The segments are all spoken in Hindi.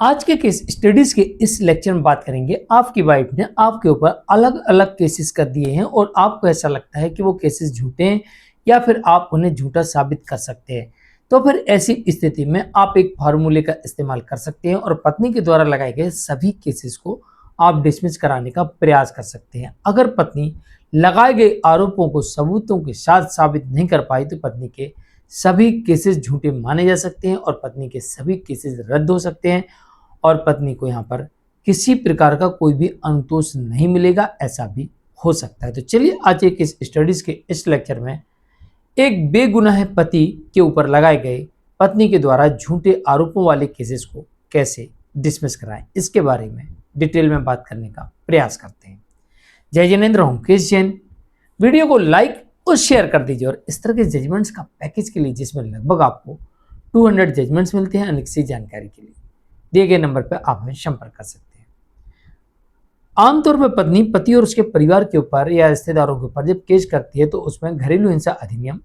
आज के केस स्टडीज के इस लेक्चर में बात करेंगे। आपकी वाइफ ने आपके ऊपर अलग अलग केसेस कर दिए हैं और आपको ऐसा लगता है कि वो केसेस झूठे हैं या फिर आप उन्हें झूठा साबित कर सकते हैं। तो फिर ऐसी स्थिति में आप एक फार्मूले का इस्तेमाल कर सकते हैं और पत्नी के द्वारा लगाए गए सभी केसेस को आप डिसमिस कराने का प्रयास कर सकते हैं। अगर पत्नी लगाए गए आरोपों को सबूतों के साथ साबित नहीं कर पाई तो पत्नी के सभी केसेस झूठे माने जा सकते हैं और पत्नी के सभी केसेस रद्द हो सकते हैं और पत्नी को यहाँ पर किसी प्रकार का कोई भी अनुतोष नहीं मिलेगा, ऐसा भी हो सकता है। तो चलिए आज एक इस स्टडीज के इस लेक्चर में एक बेगुनाह पति के ऊपर लगाए गए पत्नी के द्वारा झूठे आरोपों वाले केसेस को कैसे डिसमिस कराएं, इसके बारे में डिटेल में बात करने का प्रयास करते हैं। जय जिनेंद्र हूं केश जैन। वीडियो को लाइक और शेयर कर दीजिए और इस तरह के जजमेंट्स का पैकेज के लिए जिसमें लगभग आपको 200 जजमेंट्स मिलते हैं, अनेक सी जानकारी के लिए दिए गए नंबर पर आप हमें संपर्क कर सकते हैं। आमतौर पर पत्नी पति और उसके परिवार के ऊपर या रिश्तेदारों के ऊपर जब केस करती है तो उसमें घरेलू हिंसा अधिनियम,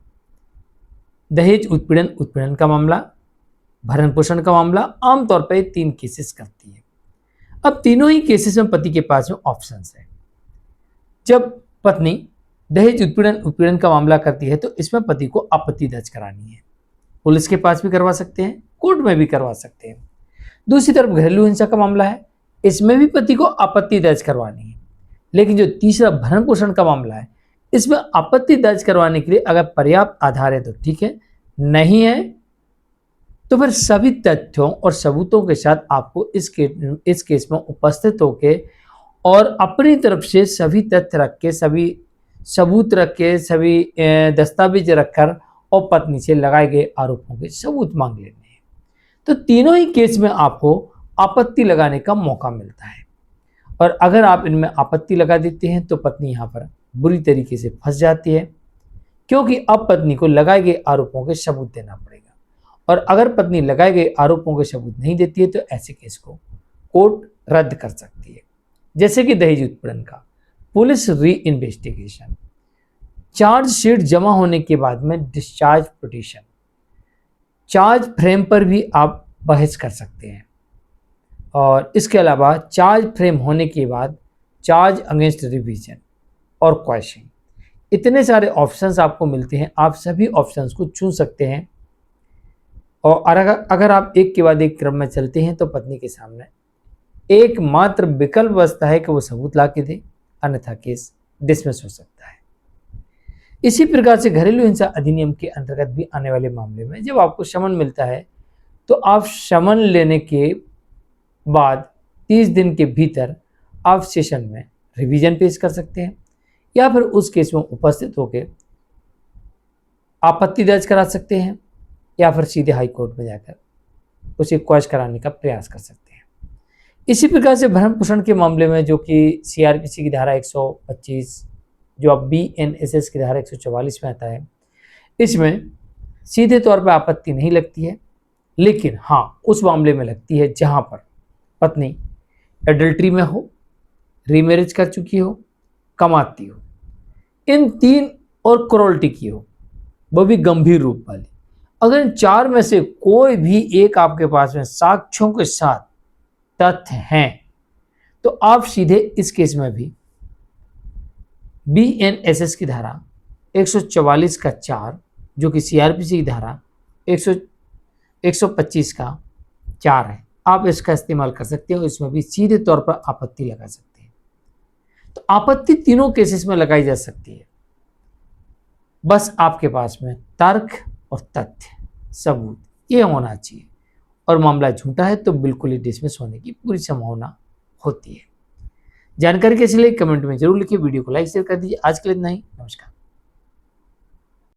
दहेज उत्पीड़न का मामला, भरण पोषण का मामला आमतौर पर 3 केसेस करती है। अब तीनों ही केसेस में पति के पास में ऑप्शंस है। जब पत्नी दहेज उत्पीड़न का मामला करती है तो इसमें पति को आपत्ति दर्ज करानी है। पुलिस के पास भी करवा सकते हैं, कोर्ट में भी करवा सकते हैं। दूसरी तरफ घरेलू हिंसा का मामला है, इसमें भी पति को आपत्ति दर्ज करवानी है। लेकिन जो तीसरा भरण पोषण का मामला है, इसमें आपत्ति दर्ज करवाने के लिए अगर पर्याप्त आधार है तो ठीक है, नहीं है तो फिर सभी तथ्यों और सबूतों के साथ आपको इस केस में उपस्थित होकर और अपनी तरफ से सभी तथ्य रख के, सभी सबूत रख के, सभी दस्तावेज रखकर और पत्नी से लगाए गए आरोपों के सबूत मांग लेने हैं। तो तीनों ही केस में आपको आपत्ति लगाने का मौका मिलता है और अगर आप इनमें आपत्ति लगा देते हैं तो पत्नी यहाँ पर बुरी तरीके से फंस जाती है, क्योंकि अब पत्नी को लगाए गए आरोपों के सबूत देना पड़ेगा और अगर पत्नी लगाए गए आरोपों के सबूत नहीं देती है तो ऐसे केस को कोर्ट रद्द कर सकती है। जैसे कि दहेज उत्पीड़न का पुलिस री इन्वेस्टिगेशन, चार्जशीट जमा होने के बाद में डिस्चार्ज पिटीशन, चार्ज फ्रेम पर भी आप बहस कर सकते हैं और इसके अलावा चार्ज फ्रेम होने के बाद चार्ज अगेंस्ट रिवीजन और क्वेश्चन, इतने सारे ऑप्शंस आपको मिलते हैं। आप सभी ऑप्शंस को चुन सकते हैं और अगर आप एक के बाद एक क्रम में चलते हैं तो पत्नी के सामने एकमात्र विकल्प बचता है कि वो सबूत ला के दे, अन्यथा केस डिसमिस हो सकता है। इसी प्रकार से घरेलू हिंसा अधिनियम के अंतर्गत भी आने वाले मामले में जब आपको समन मिलता है तो आप समन लेने के बाद 30 दिन के भीतर आप सेशन में रिवीजन पेश कर सकते हैं या फिर उस केस में उपस्थित होकर आपत्ति दर्ज करा सकते हैं या फिर सीधे हाई कोर्ट में जाकर उसे क्वैश कराने का प्रयास कर सकते हैं। इसी प्रकार से भरण पोषण के मामले में जो कि सीआरपीसी की धारा 125 जो अब बीएनएसएस की धारा 144 में आता है, इसमें सीधे तौर पर आपत्ति नहीं लगती है, लेकिन हाँ उस मामले में लगती है जहां पर पत्नी एडल्ट्री में हो, रीमैरिज कर चुकी हो, कमाती हो, इन 3 और क्रोल्टी की हो, वो भी गंभीर रूप वाली। अगर इन 4 में से कोई भी एक आपके पास में साक्ष्यों के साथ तथ्य हैं तो आप सीधे इस केस में भी बीएनएसएस की धारा 144 का 4 जो कि सीआरपीसी की धारा 125 का 4 है, आप इसका इस्तेमाल कर सकते हैं और इसमें भी सीधे तौर पर आपत्ति लगा सकते हैं। तो आपत्ति तीनों केसेस में लगाई जा सकती है, बस आपके पास में तर्क और तथ्य सबूत ये होना चाहिए और मामला झूठा है तो बिल्कुल ही डिसमिस होने की पूरी संभावना होती है। जानकारी कैसी लगी कमेंट में जरूर लिखिए, वीडियो को लाइक शेयर कर दीजिए। आज के लिए इतना ही, नमस्कार।